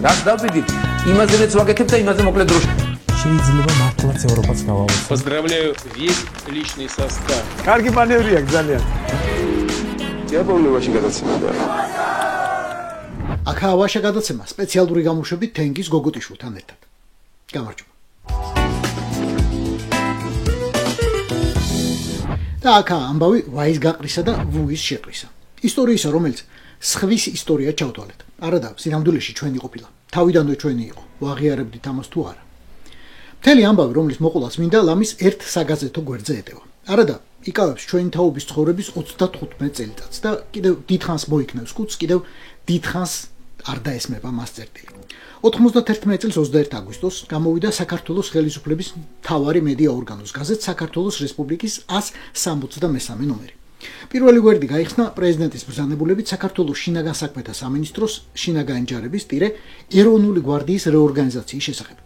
რას დავიდით, იმაზეც ვაკეთებ და იმაზე მოკლედ დროში. შეიძლება მართლაც ევროპაც გავავსო. Поздравляю весь личный состав. კარგი მანევრია ძალიან. დიაპოვნებაში გადაცემა. აქა ავაშა გადაცემა სპეციალური გამოშვებით თენგის გოგოტიშვილთან ერთად. გამარჯობა. და აქა ამბავი ვაის გაყრისა და ვუის შეყრისა. ისტორიისა, რომელიც სხვის ისტორია ჩავთვალეთ. არადა სინამდვილეში ჩვენი ყოფილა. თავიდანვე ჩვენი იყო. ვაღიარებდით ამას თუ არა. მთელი ამბავი, რომლის მოყოლას მინდა ლამის ერთ საგაზეთო გვერდზე ეტევა. არადა იკავებს ჩვენი თაობის ცხოვრების 35 წელიწადს და კიდევ დიდხანს მოიქნევს კუც, კიდევ დიდხანს არ დაესმება მას წერტილი. 91 წელს 21 აგვისტოს გამოვიდა საქართველოს ხელისუფლების მთავარი მედია ორგანოს გაზეთ საქართველოს რესპუბლიკის 163 ნომერი. პირველი გვერდი გაიხსნა პრეზიდენტის ბრძანებულებით საქართველოს შინაგან საქმეთა სამინისტროს შინაგანი ჯარების ეროვნული გვარდიის რეორგანიზაციის შესახებ.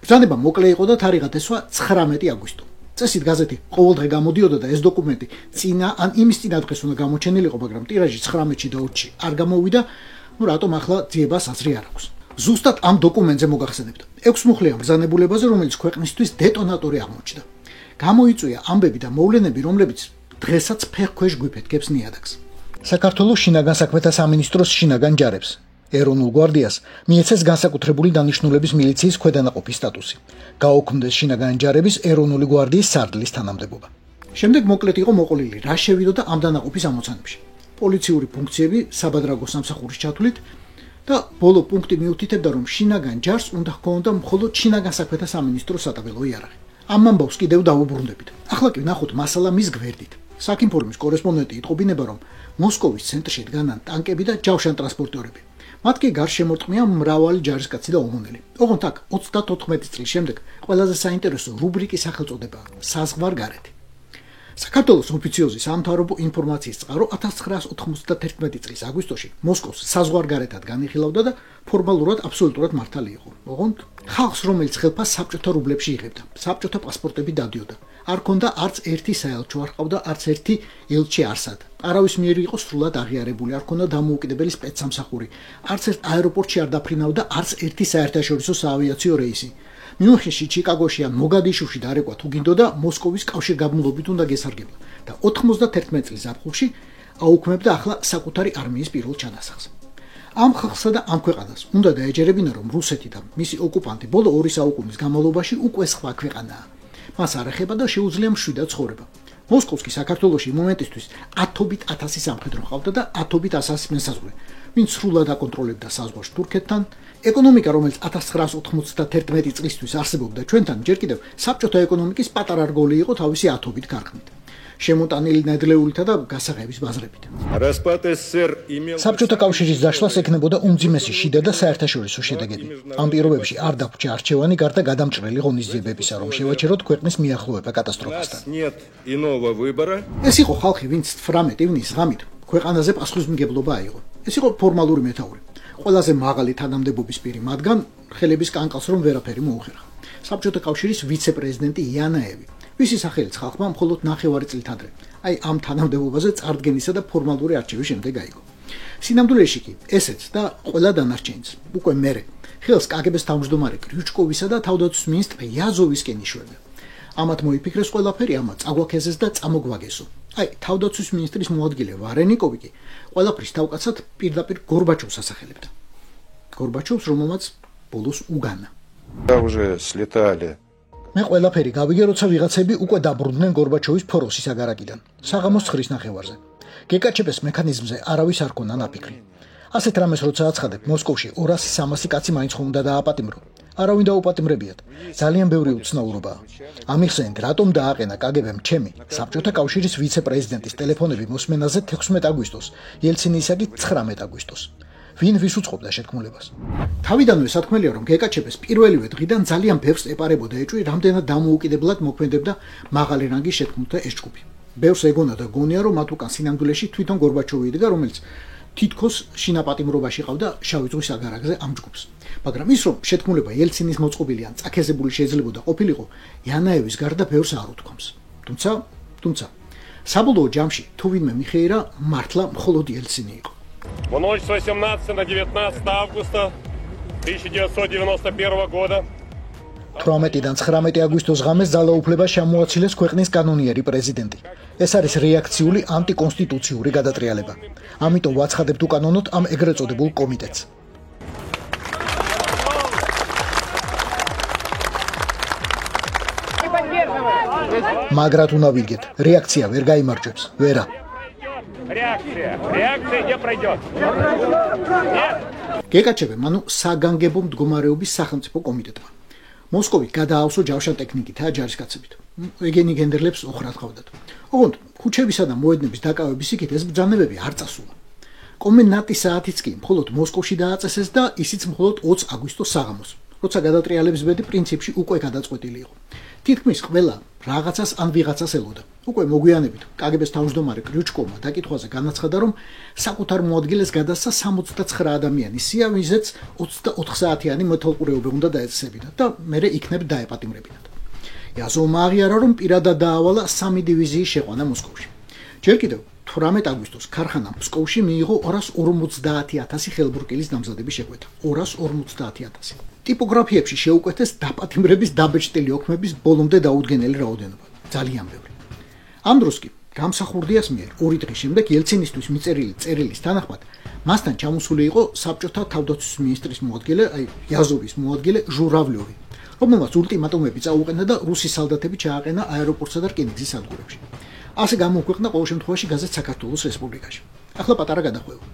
ბრძანება მოკლე იყო და თარიღად ესვა 19 აგვისტო. წესით გაზეთი ყოველდღე გამოდიოდა და ეს დოკუმენტი წინა ან იმის წინა დღეს უნდა გამოჩენილიყო, მაგრამ ტირაჟი 19-ში და 20-ში არ გამოვიდა, რატომ ახლა ძიებას აზრი არ აქვს. ზუსტად ამ დოკუმენტზე მოგახსენებთ. 6 მუხლიან ბრძანებულებაზე, რომელიც ქვეყნისთვის დეტონატორი აღმოჩნდა. გამოიწვია ამბები და მოვლენები, რომლებიც დღესაც ფეხქვეშ გვიფეთქებს ნიადაგს. საქართველოს შინაგან საქმეთა სამინისტროს შინაგან ჯარებს, ეროვნულ გვარდიას მიეცეს განსაკუთრებული დანიშნულების მილიციის ქვედანაყოფის სტატუსი. გაუქმდეს შინაგანი ჯარების ეროვნული გვარდიის სარდლის თანამდებობა. შემდეგ მოკლედ იყო მოყოლილი რა შევიდოდა ამ დანაყოფის ამოცანებში. პოლიციური ფუნქციები საბადრაგო სამსახურის ჩათვლით და ბოლო პუნქტი მიუთითებდა, რომ შინაგან ჯარს უნდა ჰქონოდა მხოლოდ შინაგან საქმეთა სამინისტროს სატაბელო იარაღი. ამ ამბავს კიდევ დავუბრუნდებით. ახლა კი ვნახოთ მასალა მის გვერდით. საქინფორმის კორესპონდენტი იტყობინება, რომ მოსკოვის ცენტრში დგანან ტანკები და ჯავშან ტრანსპორტიორები. მათ კი გარშემორტყმია მრავალი ჯარისკაცი და ომონელი. ოღონდ აქ 34 წლის შემდეგ ყველაზე საინტერესო რუბრიკის სახელწოდებაა საზღვარგარეთი. საქართველოს ოფიციოზი სამთავრობო ინფორმაციის წყარო 1991 წლის აგვისტოში მოსკოვს საზღვარგარეთად განიხილავდა და ფორმალურად აბსოლუტურად მართალი იყო. ოღონდ ხალხს, რომელიც ხელფას საბჭოთა რუბლებში იღებდა, საბჭოთა პასპორტები დადიოდა. არ ქონდა არც ერთი საელჩო, არ ყავდა არც ერთი ელჩი არსად. არავის მიერ იყო სრულად აღიარებული, არ ქონდა დამოუკიდებელი სპეცსამსახური, არც ერთ აეროპორტში არ დაფრინავდა არც ერთი საერთაშორისო საავიაციო რეისი. მიუნხენში, ჩიკაგოში ან მოგადიშუში დარეკვა თუ გინდოდა, მოსკოვის კავშირგაბმულობით უნდა გესარგებლა და 91 წლის ზაფხულში აუქმებდა ახლა საკუთარი არმიის პირველ ჩანასახს. ამ ხალხსა და ამ ქვეყანას უნდა დაეჯერებინა, რომ რუსეთი და მისი ოკუპანტი ბოლო 2 საუკუნის განმავლობაში უკვე სხვა ქვეყანაა. მას არ ეხება და შეუძლია მშვიდად ცხოვრება. მოსკოვს კი საქართველოში მომენტისთვის 10,000 სამხედრო ჰყავდა და 10,000 მენსაზღვრე, ვინც სრულად აკონტროლებდა საზღვარს თურქეთთან. ეკონომიკა, რომელიც 1991 წლისთვის არსებობდა ჩვენთან, ჯერ კიდევ საბჭოთა ეკონომიკის პატარა რგოლი იყო თავისი 10-ობით გარყმით, შემოტანილი ნედლეულითა და გასაღების ბაზრებით. საბჭოთა კავშირის დაშლას ექნებოდა უმძიმესი შიდა და საერთაშორისო შედეგები. ამ პირობებში არ დაგვრჩა არჩევანი გარდა გადამჭრელი ღონისძიებებისა, რომ შევაჩეროთ ქვეყნის მიახლოება კატასტროფასთან. ეს იყო ხალხი, ვინც 18 ივნის ღამით ქვეყანაზე პასუხისმგებლობა აიღო. ეს იყო ფორმალური მეთაური. ყველაზე მაღალი თანამდებობის პირი მათგან ხელების კანკელს რომ ვერაფერი მოუხერხა. საბჭოთა კავშირის ვიცე-პრეზიდენტი იანაევი, ვისი სახელიც ხალხმა მხოლოდ 9 წლით ადრე, აი ამ თანამდებობაზე წარდგენისა და ფორმალური არჩევის შემდეგ აიგო. სინამდვილეში კი ესეც და ყველა დანარჩენიც უკვე მერე ხელს კგბ-ს თავმჯდომარე კრიუჩკოვისა და თავდაცვის მინისტრ იაზოვისკენ იშვებდა. ამათ მოიფიქრეს ყველაფერი, ამათ წაგვაქეზეს და წამოგვაგესო. აი თავდაცვის მინისტრის მოადგილე ვარენიკოვი კი ყველაფრის თავკაცად პირდაპირ გორბაჩოვს ასახელებდა. გორბაჩოვს, რომელმაც ბოლოს უგანა. მე ყველაფერი გავიგე, როცა ვიღაცები უკვე დაბრუნდნენ გორბაჩოვის ფოროსის აგარაკიდან, საღამოს 9 ნახევარზე. გეკაჩეპეს მექანიზმზე არავის არ ქონდა ნაფიქრი. ასეთ რამეს როცა აცხადებ, მოსკოვში 200-300 კაცი მაინც ხომ უნდა დააპატიმრო. არავინ დაუპატიმრებიათ. ძალიან ბევრი უცნაურობაა. ამიხსენით, რატომ დააყენა კგბ-მ ჩემი საბჭოთა კავშირის ვიცე-პრეზიდენტის ტელეფონები მოსმენაზე 16 აგვისტოს, ელცინისა კი 19 აგვისტოს. ვინ ვის უწყობდა შეთქმულებას? თავიდანვე სათქმელია, რომ გეკაჩეპეს პირველივე დღიდან ძალიან ბევრს ეპარებოდა ეჭვი, რამდენად დამოუკიდებლად მოქმედებდა მაღალი რანგის შეთქმულთა ეს ჯგუფი. ბევრს ეგონა და გონია, რომ მათ უკან სინამდვილეში თვითონ გორბაჩოვი იდგა, რომელიც თითქოს შინაპატიმრობაში ყავდა შავი ზღვის აგარაკზე ამ ჯგუფს. მაგრამ ის რომ შეთქმულება ელცინის მოწყობილი ან წაქეზებული შეიძლებოდა ყოფილიყო, იანაევის გარდა ბევრს არ უთქვამს. თუმცა საბოლოო ჯამში თუ ვინმე მიხეირა, მართლა მხოლოდ ელცინი იყო. В ночь с 18 на 19 августа 1991 года 18-დან 19 აგვისტოს ღამეს ძალაუფლებას შემოაცილეს ქვეყნის კანონიერი პრეზიდენტი. ეს არის რეაქციული ანტიკონსტიტუციური გადატრიალება. ამიტომ ვაცხადებთ უკანონოდ ამ ეგრეთ წოდებულ კომიტეტს. მაგრად უნდა ვიგეთ, რეაქცია ვერ გაიმარჯვებს, ვერა. Реакция не пройдет. გეკაჩებე, მანუ საგანგებო მდგომარეობის სახელმწიფო კომიტეტმა. მოსკოვი გადააავსო ჯავშან ტექნიკითა ჯარისკაცებით. ეგენი გენდერლებს ოხრად ყავდათ. ოღონდ ქუჩებისა და მოედნების დაკავების იქით ეს ბრძანებები არ წასულა. კომენდანტის საათიც კი მხოლოდ მოსკოვში დააწესეს და ისიც მხოლოდ 20 აგვისტოს საღამოს, როცა გადატრიალების ბედი პრინციპში უკვე გადაწყვეტილი იყო. თითქმის ყველა რაღაცას ან ვიღაცას ელოდა. უკვე მოგვიანებით კგბ-ს თავმჯდომარე კრიუჩკოვმა დაკითხვაზე განაცხადა, რომ საკუთარ მოადგილეს გადასცა 69 ადამიანის სია, ვიზეც 24 საათიანი მეთვალყურეობა უნდა დაეცესებინათ და მერე იქნებ დაეპატიმრებინათ. იაზოვმა აღიარა, რომ პირადად დაავალა 3 დივიზიის შეყვანა მოსკოვში. ჯერ კიდევ 18 აგვისტოს ქარხანამ ფსკოვში მიიღო 250,000 ხელბურკილის დამზადების შეკვეთა. 250,000. ტიპოგრაფიებში შეუკვეთეს დაპატიმრების დაბეჭდილი ოქმების ბოლომდე დაუდგენელი რაოდენობა. ძალიან ბევრი. ამ დროს კი გამსახურდიას მიერ 2 დღის შემდეგ ელცინისთვის მიწერილი წერილის თანახმად მასთან ჩამოსული იყო საბჭოთა თავდაცვის მინისტრის მოადგილე, იაზოვის მოადგილე ჟურავლიოვი, რომელმაც ულტიმატუმები წაუყენა და რუსი სალდათები ჩააყენა აეროპორტსა და რკინიგზის სადგურებში. ასე გამოუქვეყნა ყოველ შემთხვევაში გაზეთ საქართველოს რესპუბლიკაში. ახლა პატარა გადახვევა.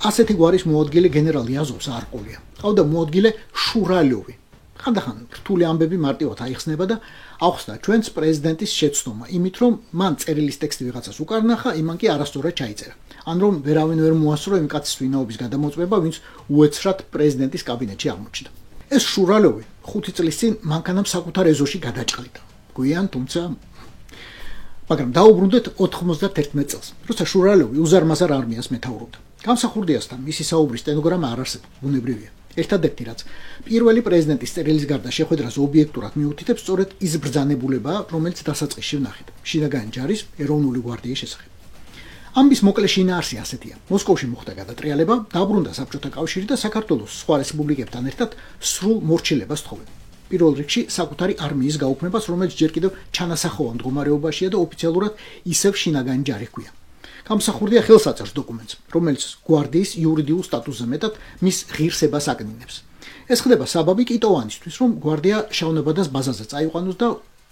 ასეთი გვარის მოადგილე გენერალ იაზოვს არ ყოლია. ყავდა მოადგილე შურალიოვი. ხანდახან რთული ამბები მარტივად აიხსნება და ახსნა ჩვენს პრეზიდენტის შეცდომა იმით, რომ მან წერილის ტექსტი ვიღაცას უკარნახა, იმან კი არასწორად ჩაიწერა. ან რომ ვერავინ ვერ მოასწრო იმ კაცის ვინაობის გადამოწმება, ვინც უეცრად პრეზიდენტის კაბინეტში აღმოჩნდა. ეს შურალიოვი 5 წლის წინ მანქანამ საკუთარ ეზოში გადაჭყლიდა. გვიან, თუმცა მაგრამ დაუბრუნდეთ 91 წელს, როცა შურალიოვი უზარმაზარ არმიას მეთაურობდა. გამსახურდიასთან მისი საუბრის სტენოგრამა არ არსებობს, ბუნებრივია. ერთადერთი რაც პირველი პრეზიდენტის წერილის გარდა შეხვედრას ობიექტურად მიუთითებს, სწორედ ის ბრძანებულებაა, რომელიც დასაწყისში ვნახეთ, შინაგანი ჯარის ეროვნული გვარდიის შესახებ. ამბის მოკლე შინაარსი ასეთია. მოსკოვში მოხდა გადატრიალება, დაბრუნდა საბჭოთა კავშირი და საქართველოს სხვა რესპუბლიკებთან ერთად სრულ მორჩილებას თხოვენ. პირველ რიგში საკუთარი არმიის გაუქმებას, რომელიც ჯერ კიდევ ჩანასახოვან მდგომარეობაშია და ოფიციალურად ისევ შინაგანი ჯარი ჰქვია. გამსახურდია ხელს აწერს დოკუმენტს, რომელიც გვარდიის იურიდიულ სტატუსზე მეტად მის ღირსებას აკნინებს. ეს ხდება საბაბი კიტოვანისთვის, რომ გვარდია შავნაბადას ბაზაზე წაიყვანოს და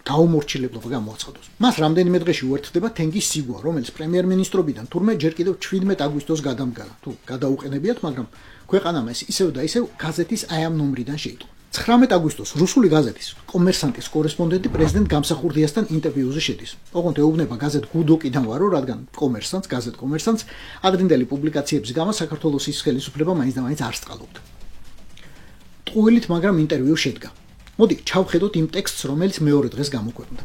დაუმორჩილებლობა გამოაცხადოს. მას რამდენიმე დღეში უერთდება თენგის სიგვა, რომელიც პრემიერ-მინისტრობიდან თურმე ჯერ კიდევ 17 აგვისტოს გადამდგარა. თუ გადაუყენებიათ, მაგრამ ქვეყანამ ეს ისევ და ისევ გაზეთის აი ამ ნომრიდან შეიტყო. 19 აგვისტოს რუსული გაზეთის კომერსანტის კორესპონდენტი პრეზიდენტ გამსახურდიასთან ინტერვიუზე შედის. ოღონდ ეუბნება გაზეთ გუდოკიდან ვარო, რადგან გაზეთ კომერსანტს ადრინდელი პუბლიკაციების გამო საქართველოს ის ხელისუფლება მაინც და მაინც არ სწავლობდა. ტყუილით, მაგრამ ინტერვიუ შედგა. მოდი ჩავხედოთ იმ ტექსტს, რომელიც მეორე დღეს გამოქვეყნდა.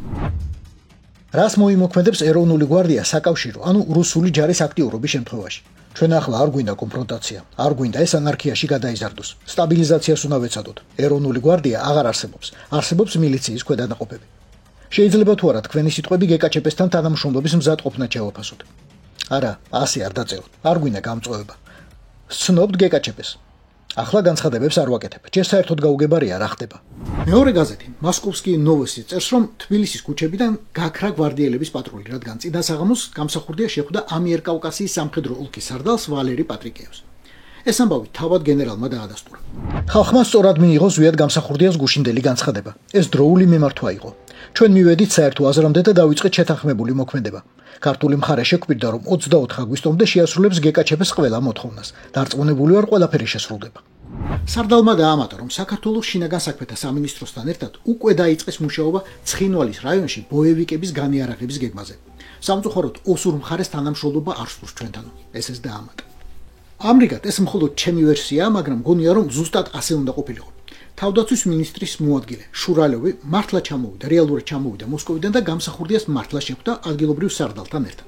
რას მოიმოქმედებს ეროვნული გვარდია საკავშირო, ანუ რუსული ჯარის აქტიურობის შემთხვევაში? ჩვენ ახლა არ გვინდა კონფრონტაცია, არ გვინდა ეს ანარქიაში გადაიზარდოს. სტაბილიზაციას უნდა ვეცადოთ. ეროვნული გვარდია აღარ არსებობს. არსებობს მილიციის ქვედანაყოფები. შეიძლება თუ არა თქვენი სიტყვები გეკაჩეპესთან თანამშრომლობის მზადყოფნად შევაფასოთ. არა, ასე არ დაწეროთ. არ გვინდა გამწვევება. სცნობთ გეკაჩეპეს. ახლა განცხადებებს არ ვაკეთებ. ჯერ საერთოდ გაუგებარია რა ხდება. მეორე გაზეთი მოსკოვსკი ნოვოსტი წერს, რომ თბილისის ქუჩებიდან გაქრა გვარდიელების პატრული, რადგან წინა საღამოს გამსახურდია შეხვდა ამიერკავკასიის სამხედრო ოლქის სარდალს ვალერი პატრიკეევს. ეს ამბავი თავად გენერალმა დაადასტურა. ხალხმა სწორად მიიღო ზვიად გამსახურდიას გუშინდელი განცხადება. ეს დროული მემართვა იყო. ჩვენ მივედით საერთო აზრამდე და დავიწყეთ შეთანხმებული მოქმედება. ქართული მხარე შეგვირდა, რომ 24 აგვისტომდე შეასრულებს გეკაჩეპეს ყველა მოთხოვნას. დარწმუნებული ვარ, ყველაფერი შესრულდება. სარდალმა დაამატა, რომ საქართველოს შინაგან საქმეთა სამინისტროსთან ერთად უკვე დაიწყეს მუშაობა ცხინვალის რაიონში ბოევიკების განიარაღების გეგმაზე. სამწუხაროდ ოსურ მხარეს თანამშრომლობა არ სურს ჩვენთან. ეს დაამატა. ამრიგად ეს მხოლოდ ჩემი ვერსიაა, მაგრამ გონია, რომ ზუსტად ასე უნდა ყოფილიყო. თავდაცვის მინისტრის მოადგილე შურალიოვი მართლა ჩამოვიდა, რეალურად ჩამოვიდა მოსკოვიდან და გამსახურდიას მართლა შეხვდა ადგილობრივ სარდალთან ერთად.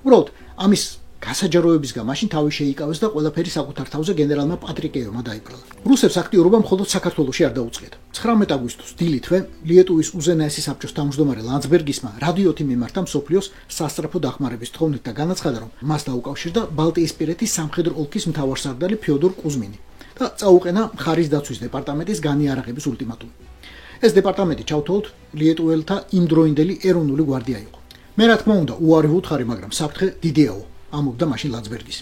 უბრალოდ ამის გასაჯაროებისგან მაშინ თავი შეიკავეს და ყველაფერი საკუთარ თავზე გენერალმა პატრიკეევმა დაიბრალა. რუსებს აქტიურობა მხოლოდ საქართველოში არ დაუწყიათ. 19 აგვისტოს დილით ლიეტუვის უზენაესი საბჭოს თავმჯდომარე ლანცბერგისმა რადიოთი მიმართა მსოფლიოს სასწრაფო დახმარების თხოვნით და განაცხადა, რომ მას დაუკავშირდა ბალტიისპირეთის სამხედრო ოლქის მთავარსარდალი ფიოდორ კუზმინი და წაუყენა მხარის დაცვის დეპარტამენტის განიარაღების ულტიმატუმი. ეს დეპარტამენტი ჩავთვალოთ ლიეტუველთა იმდროინდელი ეროვნული გვარდია იყო. მე რა თქმა უნდა უარი ვუთხარი, მაგრამ საფრთხე დიდიაო, ამბობდა მაშინ ლანძბერგის.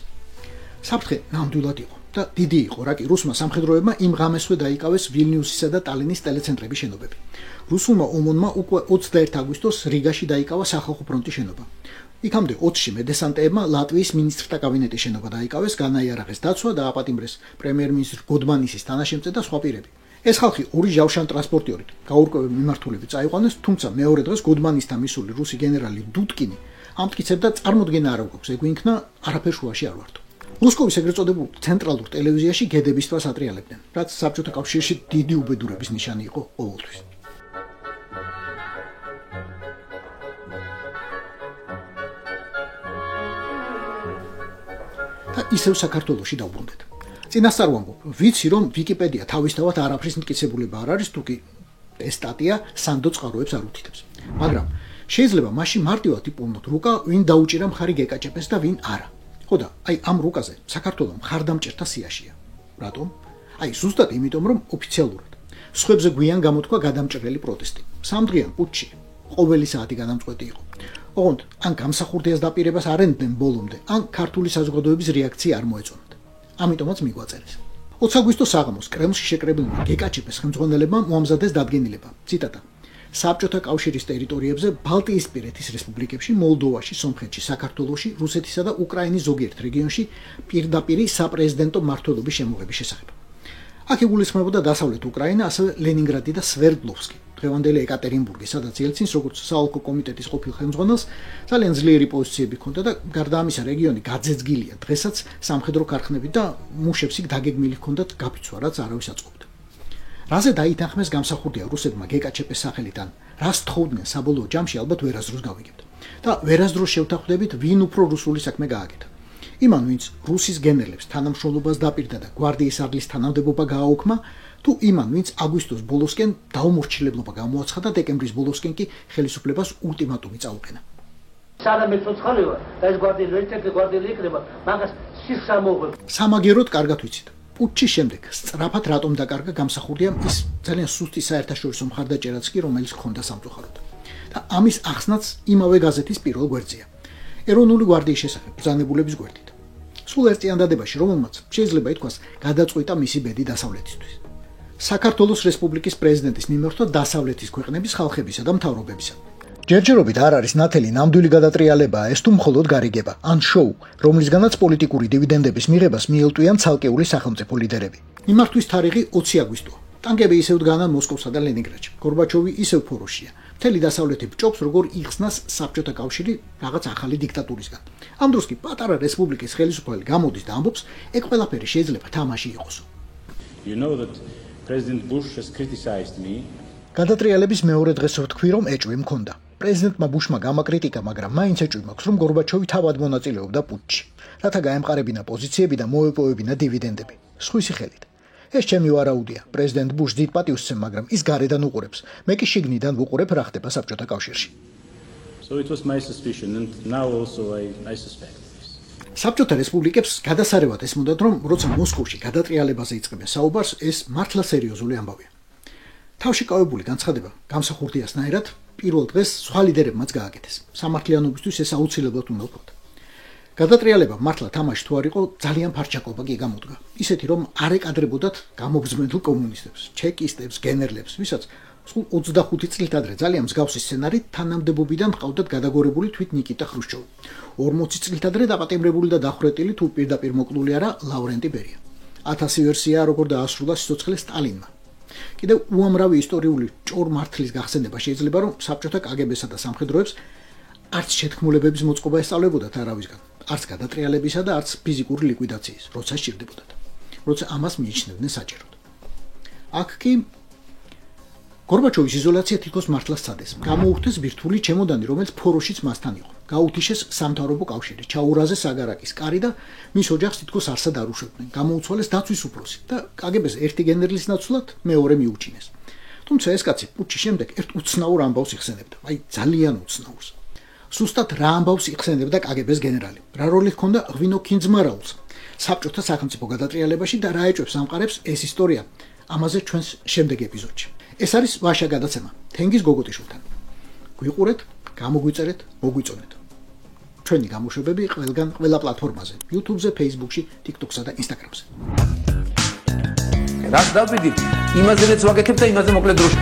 საფრთხე ნამდვილად იყო და დიდი იყო, რა კი რუსმა სამხედროებმა იმ ღამესვე დაიკავეს ვილნიუსისა და ტალინის ტელეცენტრების შენობები. რუსულმა ომონმა უკვე 21 აგვისტოს რიგაში დაიკავა სახალხო ფრონტის შენობა. იქამდე 20-ში მედესანტეებმა ლატვიის მინისტრთა კაბინეტის შენობა დაიკავეს, განაიარაღეს დაცვა და აპატიმრეს პრემიერ-მინისტრ გოდმანისის თანაშემწე და სხვა პირები. ეს ხალხი ორი ჟავშან ტრანსპორტიორით გაურკვეველ მიმართულებით წაიყვანეს, თუმცა მეორე დღეს გოდმანისთან მისული რუსი გენერალი დუდკინი ამტკიცებდა წარმოდგენა არ აქვს, ეგვინქნა არაფერ შუაში არ ვართო. ლუსკოვის ეგრეთ წოდებულ ცენტრალურ ტელევიზიაში გედების თვას ატრიალებდნენ, რაც საბჭოთა კავშირში დიდი უბედურების ნიშანი იყო ყოველთვის. და ისევ საქართველოში დავბრუნდეთ. წინასწარ ვამბობ, ვიცი რომ ვიკიპედია თავისთავად არაფრის მტკიცებულება არ არის, თუკი ეს სტატია სანდო წყაროებს არ უთითებს. მაგრამ შეიძლება მაშინ მარტივად იპოვნოთ რუკა, ვინ დაუჭირა მხარი გეკაჭეპეს და ვინ არა. ხო და აი ამ რუკაზე საქართველოს მხარდამჭერთა სიაშია. რატომ? აი ზუსტად იმიტომ რომ ოფიციალურად სხვებზე გვიან გამოთქვა გადამჭრელი პროტესტი. სამდღიან პუტჩი ყოველი საათი გადამწყვეტი იყო. ოღონდ ან გამსახურდიას დაპირებას არ ენდდნენ ბოლომდე, ან ქართული საზოგადოების რეაქცია არ მოეწონათ. ამიტომაც მიგვაწერეს. 20 აგვისტოს საღამოს კრემლში შეკრებილმა გეკაჭეპეს ხელმძღვანელებმა მოამზადეს დადგენილება. ციტატა: საბჭოთა კავშირის ტერიტორიებზე, ბალტიისპირეთის რესპუბლიკებში, მოლდოვაში, სომხეთში, საქართველოში, რუსეთისა და უკრაინის ზოგიერთ რეგიონში პირდაპირი საპრეზიდენტო მმართველობის შემოღების შესახებ. აქ იგულისხმებოდა დასავლეთ უკრაინა, ასევე ლენინგრადი და სვერდლოვსკი. დღევანდელი ეკატერინბურგი, სადაც ელცინს როგორც საოლქო კომიტეტის ყოფილ ხელმძღვანელს ძალიან ძლიერი პოზიციები ჰქონდა და გარდა ამისა რეგიონი გაძეძგილია დღესაც სამხედრო ქარხნებით და მუშებს იქ დაგეგმილი ჰქონდათ გაფიცვა, რაც არავის აწყობდა. რაზე დაითანხმეს გამსახურდია რუსებმა გეკაჭეპეს სახელიდან, რას თხოვდნენ საბოლოო ჯამში ალბათ ვერასდროს გავიგებთ. და ვერასდროს შევთანხმდებით, ვინ უფრო რუსული საქმე გააკეთა. იმან, ვინც რუსის გენერლებს თანამშრომლობას დაპირდა და გვარდიის არლის თანამდებობა გააუქმა, თუ იმან, ვინც აგვისტოს ბოლოსკენ დაუმორჩილებლობა გამოაცხადა და დეკემბრის ბოლოსკენ კი ხელისუფლებას ულტიმატუმი წაუყენა. სანამ ეცოცხალი ვარ და ეს გვარდიელი ერთ-ერთი გვარდიელი იქნება, მაგას სიხს ამოღებ. სამაგეროდ კარგად ვიცით. პუტჩის შემდეგ სწრაფად რატომ დაკარგა გამსახურდიამ ის ძალიან სუსტი საერთაშორისო მხარდაჭერაც კი, რომელიც ჰქონდა სამწუხაროდ. და ამის ახსნაც იმავე გაზეთის პირველ გვერდზეა. ეროვნული გვარდიის შესახებ ბრძანებულების გვერდით. სულ ერთ წინადადებაში, რომელმაც შეიძლება ითქვას, გადაწყვიტა მისი ბედი დასავლეთისთვის. საქართველოს რესპუბლიკის პრეზიდენტის მიმართვა დასავლეთის ქვეყნების ხალხებისა და მთავრობებისა. ჯერჯერობით არ არის ნათელი ნამდვილი გადატრიალებაა ეს თუ მხოლოდ გარიგება, ან შოუ, რომლისგანაც პოლიტიკური დივიდენდების მიღებას მიელტვიან ცალკეული სახელმწიფო ლიდერები. მიმართვის თარიღი 20 აგვისტოა. ტანკები ისევ დგანან მოსკოვსა და ლენინგრადში. გორბაჩოვი ისევ ფოროშია. მთელი დასავლეთი ბჭობს, როგორ იხსნას საბჭოთა კავშირი რაღაც ახალი დიქტატურისგან. ამ დროს კი პატარა რესპუბლიკის ხელისუფლება გამოდის და ამბობს, ეგ ყველაფერი შეიძლება თამაში იყოს. You know that President Bush has criticized me. გადატრიალების მეორე დღეს ვთქვი, რომ ეჭვი მქონდა. პრეზიდენტმა ბუშმა გამაკრიტიკა, მაგრამ მაინც ეჭვი მაქვს, რომ გორბაჩოვი თავად მონაწილეობდა პუტჩში, რათა გაემყარებინა პოზიციები და მოეპოვებინა დივიდენდები. სხვისი ხელით. ეს ჩემი ვარაუდია. პრეზიდენტ ბუშ დიდ პატივს სცემ, მაგრამ ის გარედან უყურებს. მე კი შიგნიდან ვუყურებ, რა ხდება საბჭოთა კავშირში. So it was my suspicion and now also I suspect this. საბჭოთა რესპუბლიკებს გადასარევად ესმოდათ, რომ როცა მოსკოვში გადატრიალებაზე იწყებენ საუბარს, ეს მართლა სერიოზული ამბავია. თავშეკავებული განცხადება გამსახურდიასნაირად პირველ დღეს სხვა ლიდერებმაც გააკეთეს. სამართლიანობისთვის ეს აუცილებლად უნდა ვთქვათ. გადატრიალება მართლა თამაში თუ არ იყო, ძალიან ფარჩაკობა კი გამოდგა. ისეთი რომ არ ეკადრებოდათ გამოგზმენდლ კომუნისტებს, ჩეკისტებს, გენერლებს, ვისაც სულ 25 წლით ადრე ძალიან მსგავსი სცენარით თანამდებობიდან ჰყავდათ გადაგორებული თვით ნიკიტა ხრუშჩოვი. 40 წლით ადრე დაპატიმრებული და დახვრეტილი თუ პირდაპირ მოკლული არა ლავრენტი ბერია. 1000 ვერსია როგორ დაასრულა სიცოცხლე სტალინმა. კიდევ უამრავი ისტორიული ჭორ-მართლის გახსენება შეიძლება რომ საბჭოთა კგბ-სა და სამხედროებს არც შეთქმულებების მოწყობა ესწავლებოდათ არავისგან, არც გადატრიალებისა და არც ფიზიკური ლიკვიდაციის, როცა სჭირდებოდათ, როცა ამას მიიჩნევდნენ საჭიროდ. აქ კი გორბაჩოვის იზოლაცია თითქოს მართლა სცადეს. გამოუხდეს ბირთვული ჩემოდანი, რომელიც ფოროშიც მასთან იყო. გაუთიშეს სამთავრობო კავშირი, ჩაურაზეს საგარაკის კარი და მის ოჯახს თითქოს არსად არ უშვებდნენ. გამოუცვალეს დაცვის უფროსი და კგბ-ს ერთი გენერლის ნაცვლად მეორე მიუჩინეს. თუმცა ეს კაცი პუტჩის შემდეგ ერთ უცნაურ ამბავს იხსენებდა, აი ძალიან უცნაურს. სუსტად რა ამბავს იხსენებდა კგბ-ს გენერალი, რა როლი ჰქონდა ღვინო ქინძმარაულს საბჭოთა სახელმწიფო გადატრიალებაში და რა ეჭვებს ამყარებს ეს ისტორია. ამაზე ჩვენს შემდეგ ეპიზოდში. ეს არის ვაშა გადაცემა თენგიზ გოგოტიშვილთან. გვიყურეთ, გამოგვიწერეთ, მოგვიწონეთ. ჩვენი გამოშვებები ყველგან, ყველა პლატფორმაზე, YouTube-ზე, Facebook-ში, TikTok-სა და Instagram-ზე. რაც დავიდით, იმაზეც ვაგეთებ და იმაზე მოკლედ დროშა.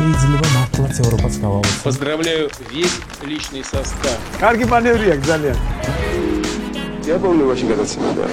შეიძლება მართლაც ევროპაც გავავოცო. Поздравляю весь личный состав. კარგი მანევრია ძალიან. დიაბოლური ვაში გადაცემა და